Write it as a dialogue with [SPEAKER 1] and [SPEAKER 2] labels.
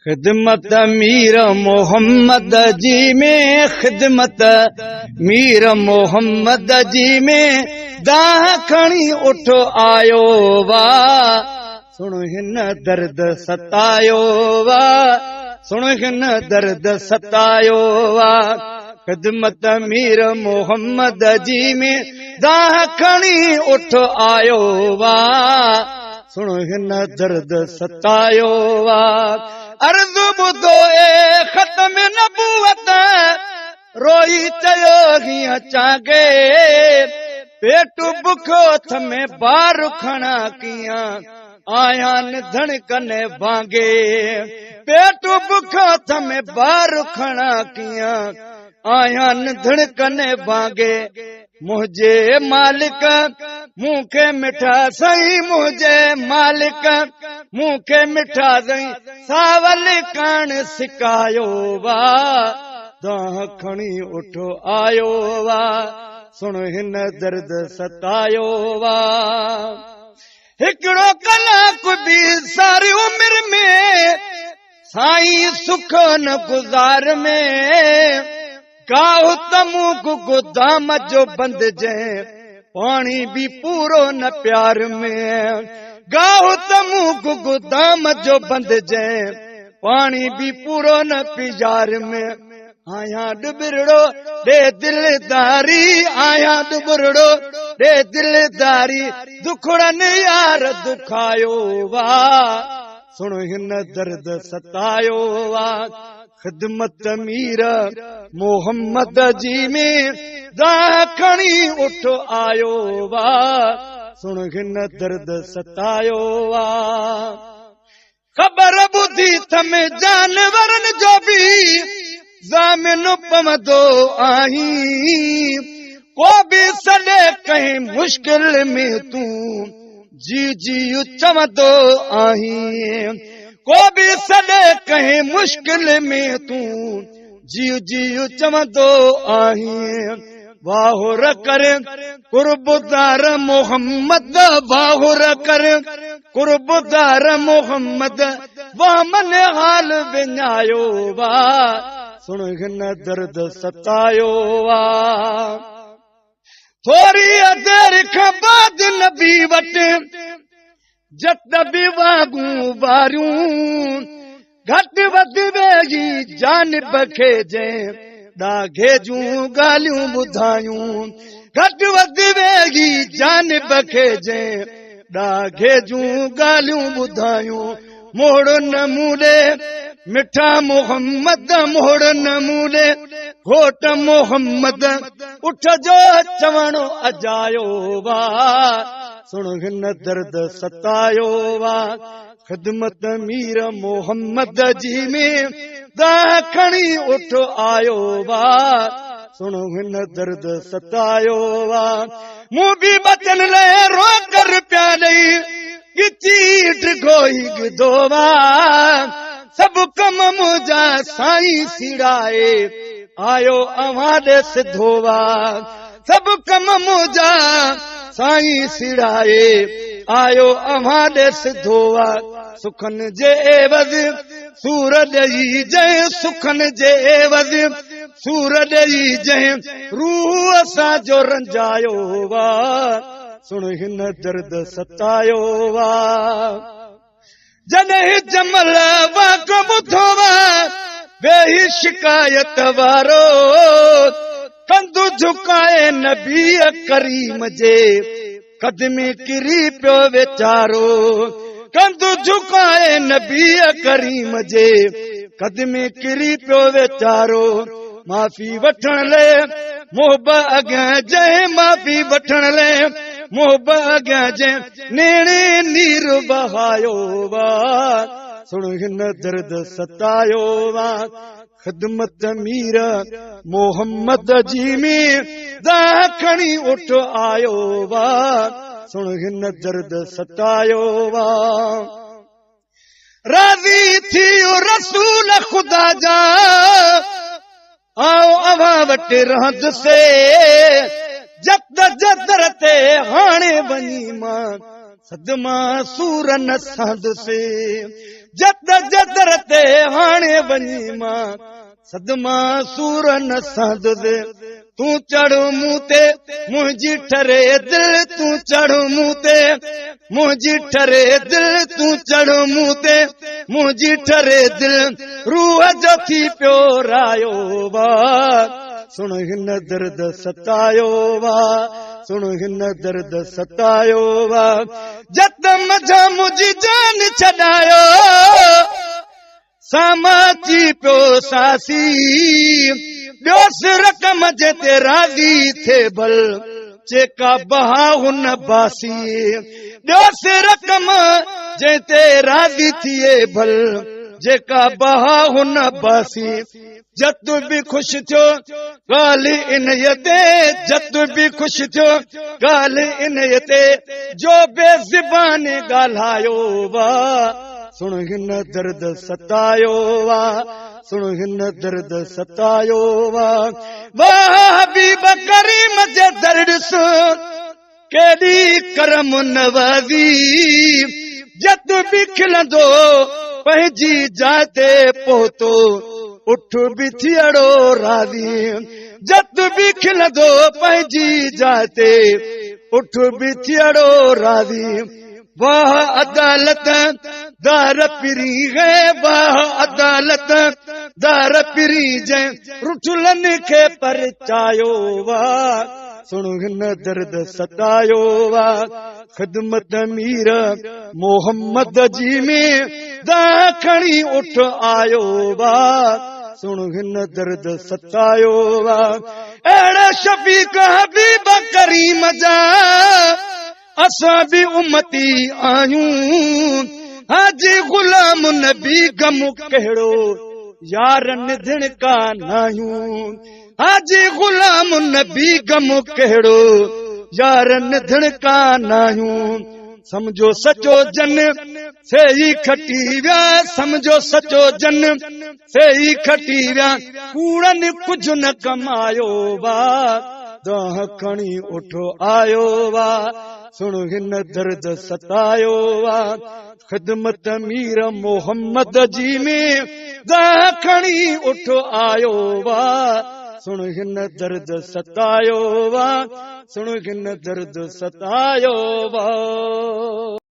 [SPEAKER 1] खिदमत मीर मोहम्मद जी में, खिदमत मीर मोहम्मद जी में दाह खणी उठ आयो वा। सुन हिन दर्द सतायो वा, सुन हिन दर्द सतायो वा। खिदमत मीर मोहम्मद जी में दाह खणी उठ आयो वा। सुन हिन दर्द सतायो वा। अर्ज़ ॿुधो ए ख़त्म नबूवत, रोई चयो हीअं चागे। पेट बुखो थमे बार खणा कीअं आया न धड़कन भांगे। पेट बुखो थमे बार खणा कीअं आया न धड़कन भांगे। मुझे मालिक मूंखे मिठा सही, मुझे मालिक मूंखे मिठा सही सावल कान सिकायो वा। दाह खणी उठ आयो वा। सुन हिन दर्द सतायो वा। हिकिड़ो कलाक बि सारी उमिरि में साईं सुख न गुज़ार में। गाहु तमूक गोदाम जो बंद जंहिं पाणी बि पूरो न प्यार में। गाहु तमूक गोदाम जो बंद जंहिं पाणी बि पूरो न प्यार में। आया डुबरड़ो दे दिलदारी, आया डुबरड़ो दे दिलदारी। दुखड़न यार दुखायो वा। सुन हिन दर्द सतायो वा। खिदमत मीर मोहम्मद जी में दाह खणी उठ आयो वा। सुन हिन दर्द सतायो वा। ख़बर ॿुधी थमे जानवरनि जो बि ज़ामिन पवंदो आहीं। को बि सॾे कंहिं मुश्किल में तूं जी जी चवंदो आहीं। को बि सॾे कंहिं मुश्किल में तूं जी जी चवंदो आहीं। वाहुर कर कुर्बदार मोहम्मद, वाहुर कर कुर्बदार मोहम्मद। वाह मन हाल विञायो वा। सुन हिन दर्द सतायो वा। थोरी देर खां बाद नबी वटि जट बि वागूं वारियूं। घटि वधि वेही जानिब खे जंहिं ॾाघे जूं ॻाल्हियूं ॿुधायूं। घटि वधि वेही जानिब खे जंहिं ॾाघे जूं ॻाल्हियूं ॿुधायूं। मोड़ नमूने मिठा मोहम्मद, मोड़ नमूने घोट मोहम्मद। उठ जो चवणो अजायो वा। सुन हिन दर्द सतायो वा। खिदमत मीर मोहम्मद जी में दाह खणी उठ आयो वा। सुन हिन दर्द सतायो वा। मूं बि बचन लाइ रो कर पिया ॾेई चीट गोई गिदो वा। सभु कम मुंहिंजा साईं सीड़ाए आयो अव्हां ॾे सिधो वा। सभु कम मुंहिंजा साईं सीड़ाए आयो अव्हां ॾे सिधो वा। सुखन जे एवज़ सूर ॾेई जंहिं, सुखन जे एवज़ सूर ॾेई जंहिं रूह असांजो रंजायो वा। सुन हिन दर्द सतायो वा। जॾहिं जमल वाक ॿुधो वा वेही शिकायत वारो। कंधु झुकाए नबी करीम जे कदमे किरी पियो वीचारो। कंधु झुकाए नबी करीम जे कदमे किरी पियो वीचारो। माफ़ी वठण लाइ मोहब अॻियां जंहिं, माफ़ी वठण लाइ मोहब अॻियां जंहिं नेणे नीर बहायो वा। सुन हिन दर्द सतायो वा। खिदमत मीर मोहम्मद जी में दाह खणी उठ आयो वा। सुन हिन दर्द सतायो वा। राज़ी थियो रसूल ख़ुदा जा आओ अव्हां वटि रहंदुसे। जद जदर ते हाणे वञी मां सदमा सूर न सहंदुसे। जद जदर ते वञी मां सदमा सूर न सांदुदे तूं चढ़ मूं ते मुंहिंजी ठरे दिल तूं चढ़ मूं ते मुंहिंजी ठरे दिल तूं चढ़ मूं ते मुंहिंजी ठरे दिल रूह जो थी पियो रायो वा सुण हिन दर्द सतायो वा सुण हिन दर्द सतायो वा जत मझा मुंहिंजी जान छॾायो सामाची पियो सासी ॿियोस रक़म जे ते राज़ी थे भल जेका बहा हुन बासी ॿियोस रक़म जे ते राज़ी थिए भल जेका बहा हुन बासी जत बि ख़ुशि थियो ॻाल्हि इन्हीअ ते जत बि ख़ुशि थियो ॻाल्हि इन्हीअ ते जो बेज़बान ॻाल्हायो वा सुण हिन दर्द सतायो वा सुण हिन दर्द सतायो वा वाह हबीब करीम जे दर्द सुन केॾी करम नवाज़ी जत बि खिलंदो पंहिंजी जाते पहुतो उठ बि थियड़ो राज़ी जत बि खिलंदो पंहिंजी जाते उठ बि थियड़ो राज़ी वाह अदालत दार पिरी है वाह अदालत दार पिरी जंहिं रुठलनि खे परचायो वा सुण हिन दर्द सतायो वा ख़िदमत मीर मोहम्मद जी में दा खणी उठ आयो वा सुण हिन दर्द सतायो वा अहिड़ा शफ़ीक़ हबीब करीम जा असां बि उम्मती आहियूं हाजी गुलाम नबी गम कहिड़ो यार निधण का नाहियूं हाजी गुलाम नबी गम कहिड़ो यार निधण का नाहियूं समझो सचो जन से ही खटी विया समझो सचो जन से ही खटी विया कूड़नि कुझु न कमायो वा दाह खणी उठो आयो वा सुण हिन दर्द सतायो वा ख़िदमत मीर मोहम्मद जी में दाह खणी उठो आयो वा सुण हिन दर्द सतायो वा सुण हिन दर्द सतायो वा